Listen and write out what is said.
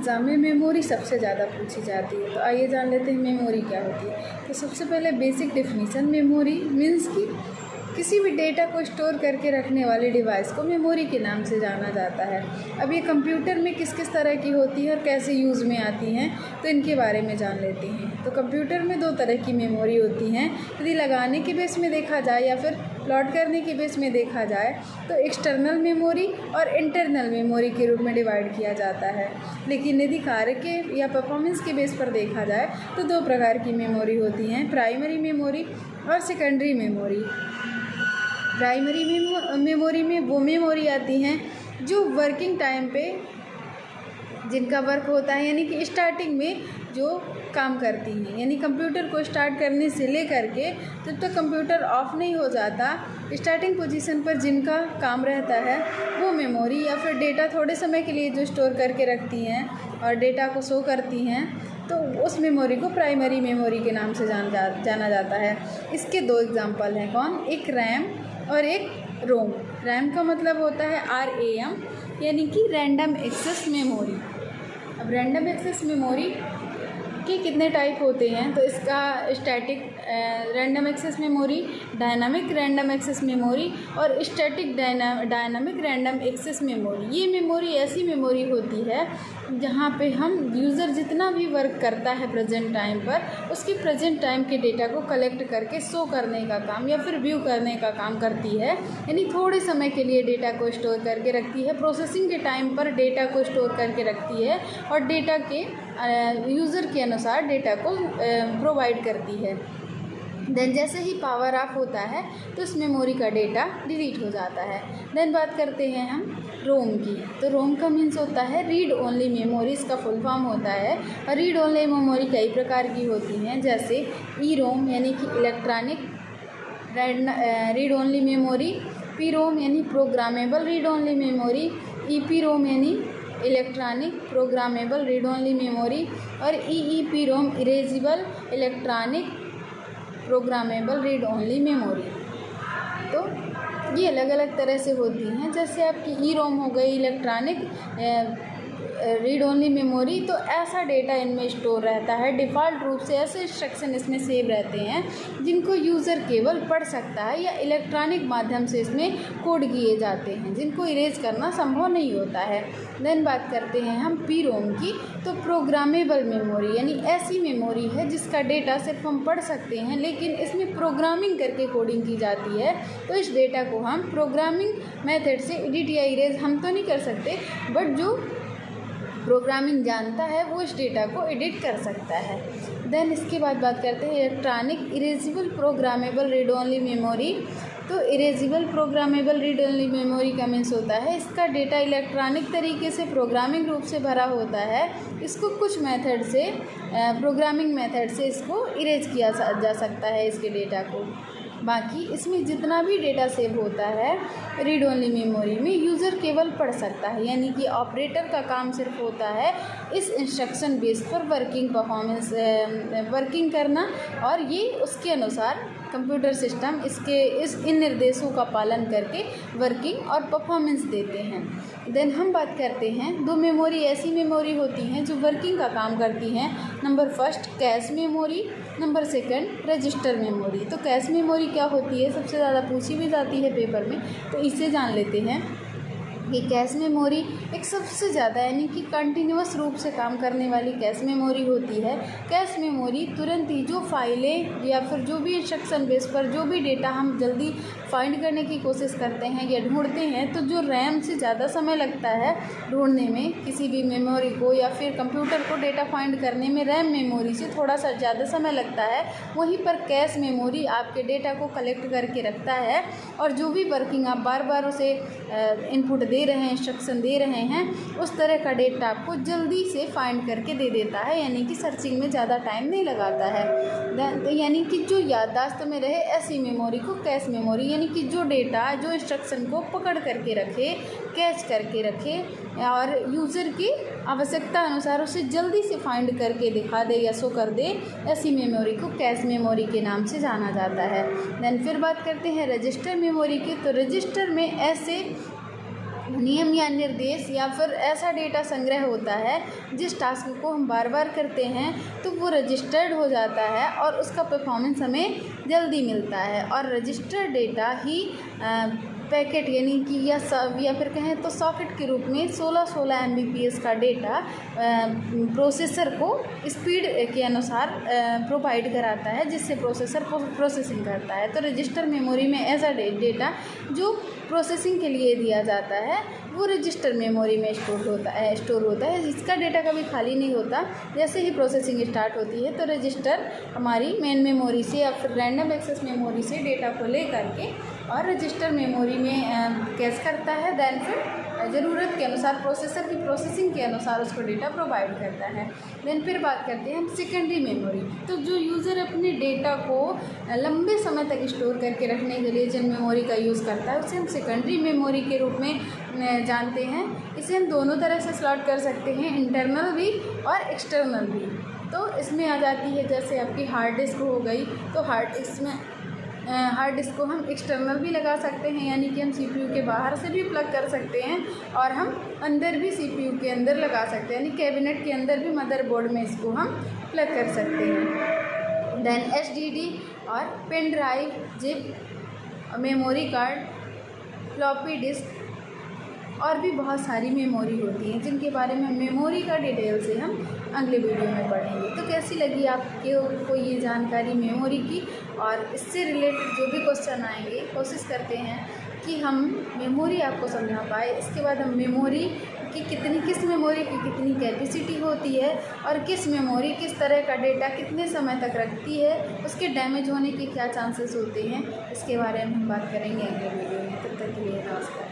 Exam में memory सबसे ज़्यादा पूछी जाती है। तो आइए जान लेते हैं मेमोरी क्या होती है। तो सबसे पहले बेसिक डेफिनीशन, मेमोरी मीन्स कि किसी भी डेटा को स्टोर करके रखने वाले डिवाइस को मेमोरी के नाम से जाना जाता है। अब ये कंप्यूटर में किस किस तरह की होती है और कैसे यूज़ में आती हैं, तो इनके बारे में जान लेते हैं। तो कंप्यूटर में दो तरह की मेमोरी होती हैं। यदि लगाने के बेस में देखा जाए या फिर प्लॉट करने के बेस में देखा जाए तो एक्सटर्नल मेमोरी और इंटरनल मेमोरी के रूप में डिवाइड किया जाता है। लेकिन यदि कार्य के या परफॉर्मेंस के बेस पर देखा जाए तो दो प्रकार की मेमोरी होती हैं, प्राइमरी मेमोरी और सेकेंडरी मेमोरी। प्राइमरी मेमोरी में वो मेमोरी आती हैं जो वर्किंग टाइम पे जिनका वर्क होता है, यानी कि स्टार्टिंग में जो काम करती हैं, यानी कंप्यूटर को स्टार्ट करने से लेकर के जब तक कंप्यूटर ऑफ नहीं हो जाता, स्टार्टिंग पोजीशन पर जिनका काम रहता है वो मेमोरी, या फिर डेटा थोड़े समय के लिए जो स्टोर करके रखती हैं और डेटा को शो करती हैं, तो उस मेमोरी को प्राइमरी मेमोरी के नाम से जाना जाता है। इसके दो एग्जांपल हैं, कौन? एक रैम और एक रोम। रैम का मतलब होता है RAM, यानी कि रैंडम एक्सेस मेमोरी। अब रैंडम एक्सेस मेमोरी के कितने टाइप होते हैं, तो इसका static random access memory, dynamic random access memory और static dynamic random access memory. ये मेमोरी ऐसी मेमोरी होती है जहाँ पे हम यूज़र जितना भी वर्क करता है प्रेजेंट टाइम पर, उसकी प्रेजेंट टाइम के डेटा को कलेक्ट करके शो करने का काम या फिर व्यू करने का काम करती है। यानी थोड़े समय के लिए डेटा को स्टोर करके रखती है, प्रोसेसिंग के टाइम पर डेटा को स्टोर करके रखती है और डेटा के यूज़र के अनुसार डेटा को प्रोवाइड करती है। देन जैसे ही पावर ऑफ होता है तो उस मेमोरी का डेटा डिलीट हो जाता है। देन बात करते हैं हम रोम की। तो रोम का मीन्स होता है रीड ओनली मेमोरी, इसका फुल फॉर्म होता है। और रीड ओनली मेमोरी कई प्रकार की होती हैं, जैसे रोम यानी कि electronic read only memory, ROM यानी programmable read only memory, ROM यानी electronic programmable read only memory और ROM erasable electronic programmable read only memory. तो ये अलग अलग तरह से होती हैं। जैसे आपकी रोम हो गई इलेक्ट्रॉनिक रीड ओनली मेमोरी, तो ऐसा डेटा इनमें स्टोर रहता है, डिफ़ॉल्ट रूप से ऐसे इंस्ट्रक्शन इसमें सेव रहते हैं जिनको यूज़र केवल पढ़ सकता है या इलेक्ट्रॉनिक माध्यम से इसमें कोड किए जाते हैं, जिनको इरेज करना संभव नहीं होता है। देन बात करते हैं हम रोम की। तो प्रोग्रामेबल मेमोरी यानी ऐसी मेमोरी है जिसका डेटा सिर्फ हम पढ़ सकते हैं, लेकिन इसमें प्रोग्रामिंग करके कोडिंग की जाती है। तो इस डेटा को हम प्रोग्रामिंग मेथड से एडिट या इरेज हम तो नहीं कर सकते, बट जो प्रोग्रामिंग जानता है वो इस डेटा को एडिट कर सकता है। देन इसके बाद बात करते हैं electronic erasable programmable read only memory. तो erasable programmable read only memory का मीन्स होता है इसका डेटा इलेक्ट्रॉनिक तरीके से प्रोग्रामिंग रूप से भरा होता है। इसको कुछ मेथड से प्रोग्रामिंग मेथड से इसको इरेज किया जा सकता है इसके डेटा को। बाकी इसमें जितना भी डेटा सेव होता है रीड ओनली मेमोरी में, यूज़र केवल पढ़ सकता है, यानी कि ऑपरेटर का काम सिर्फ होता है इस इंस्ट्रक्शन बेस पर वर्किंग करना, और ये उसके अनुसार कंप्यूटर सिस्टम इन निर्देशों का पालन करके वर्किंग और परफॉर्मेंस देते हैं। देन हम बात करते हैं दो मेमोरी ऐसी मेमोरी होती हैं जो वर्किंग का काम करती हैं। Number first cache memory, number second register memory. तो कैश मेमोरी क्या होती है, सबसे ज़्यादा पूछी भी जाती है पेपर में, तो इसे जान लेते हैं। ये कैश मेमोरी एक सबसे ज़्यादा यानी कि कंटिन्यूअस रूप से काम करने वाली कैश मेमोरी होती है। कैश मेमोरी तुरंत ही जो फाइलें या फिर जो भी इंस्ट्रक्शन बेस पर जो भी डेटा हम जल्दी फाइंड करने की कोशिश करते हैं या ढूंढते हैं, तो जो रैम से ज़्यादा समय लगता है ढूंढने में किसी भी मेमोरी को या फिर कंप्यूटर को डेटा फाइंड करने में रैम मेमोरी से थोड़ा सा ज़्यादा समय लगता है, वहीं पर कैश मेमोरी आपके डेटा को कलेक्ट करके रखता है और जो भी वर्किंग आप बार बार उसे इनपुट दे रहे हैं, इंस्ट्रक्शन दे रहे हैं, उस तरह का डेटा आपको जल्दी से फाइंड करके दे देता है, यानी कि सर्चिंग में ज़्यादा टाइम नहीं लगाता है। यानी कि जो याददाश्त में रहे ऐसी मेमोरी को कैश मेमोरी, यानी कि जो डेटा जो इंस्ट्रक्शन को पकड़ करके रखे, कैच करके रखे और यूज़र की आवश्यकता अनुसार उसे जल्दी से फाइंड करके दिखा दे या शो कर दे, ऐसी मेमोरी को कैश मेमोरी के नाम से जाना जाता है। देन फिर बात करते हैं रजिस्टर मेमोरी की। तो रजिस्टर में ऐसे नियम या निर्देश या फिर ऐसा डेटा संग्रह होता है जिस टास्क को हम बार बार करते हैं तो वो रजिस्टर्ड हो जाता है और उसका परफॉर्मेंस हमें जल्दी मिलता है। और रजिस्टर्ड डेटा ही पैकेट यानी कि या फिर कहें तो सॉकेट के रूप में 16 Mbps का डेटा प्रोसेसर को स्पीड के अनुसार प्रोवाइड कराता है, जिससे प्रोसेसर प्रोसेसिंग करता है। तो रजिस्टर मेमोरी में ऐसा डेटा जो प्रोसेसिंग के लिए दिया जाता है वो रजिस्टर मेमोरी में स्टोर होता है जिसका डेटा कभी खाली नहीं होता। जैसे ही प्रोसेसिंग स्टार्ट होती है तो रजिस्टर हमारी मेन मेमोरी से या फिर रैंडम एक्सेस मेमोरी से डेटा को ले करके और रजिस्टर मेमोरी में कैश करता है। देन फिर ज़रूरत के अनुसार प्रोसेसर की प्रोसेसिंग के अनुसार उसको डेटा प्रोवाइड करता है। देन फिर बात करते हैं हम सेकेंडरी मेमोरी। तो जो यूज़र अपने डेटा को लंबे समय तक स्टोर करके रखने के लिए जिन मेमोरी का यूज़ करता है उसे हम सेकेंडरी मेमोरी के रूप में जानते हैं। इसे हम दोनों तरह से स्लॉट कर सकते हैं, इंटरनल भी और एक्सटर्नल भी। तो इसमें आ जाती है जैसे आपकी हार्ड डिस्क हो गई, तो हार्ड डिस्क को हम एक्सटर्नल भी लगा सकते हैं, यानी कि हम सीपीयू के बाहर से भी प्लग कर सकते हैं और हम अंदर भी सीपीयू के अंदर लगा सकते हैं, यानी कैबिनेट के अंदर भी मदरबोर्ड में इसको हम प्लग कर सकते हैं। देन एचडीडी और pen drive, zip, memory card, floppy disk और भी बहुत सारी मेमोरी होती हैं जिनके बारे में मेमोरी का डिटेल से हम अगले वीडियो में पढ़ेंगे। तो कैसी लगी आपको ये जानकारी मेमोरी की, और इससे रिलेटेड जो भी क्वेश्चन आएंगे कोशिश करते हैं कि हम मेमोरी आपको समझा पाए। इसके बाद हम मेमोरी की किस मेमोरी की कितनी कैपेसिटी होती है और किस मेमोरी किस तरह का डेटा कितने समय तक रखती है, उसके डैमेज होने के क्या चांसेस होते हैं, इसके बारे में हम बात करेंगे अगले वीडियो में। तब तक के लिए नमस्कार।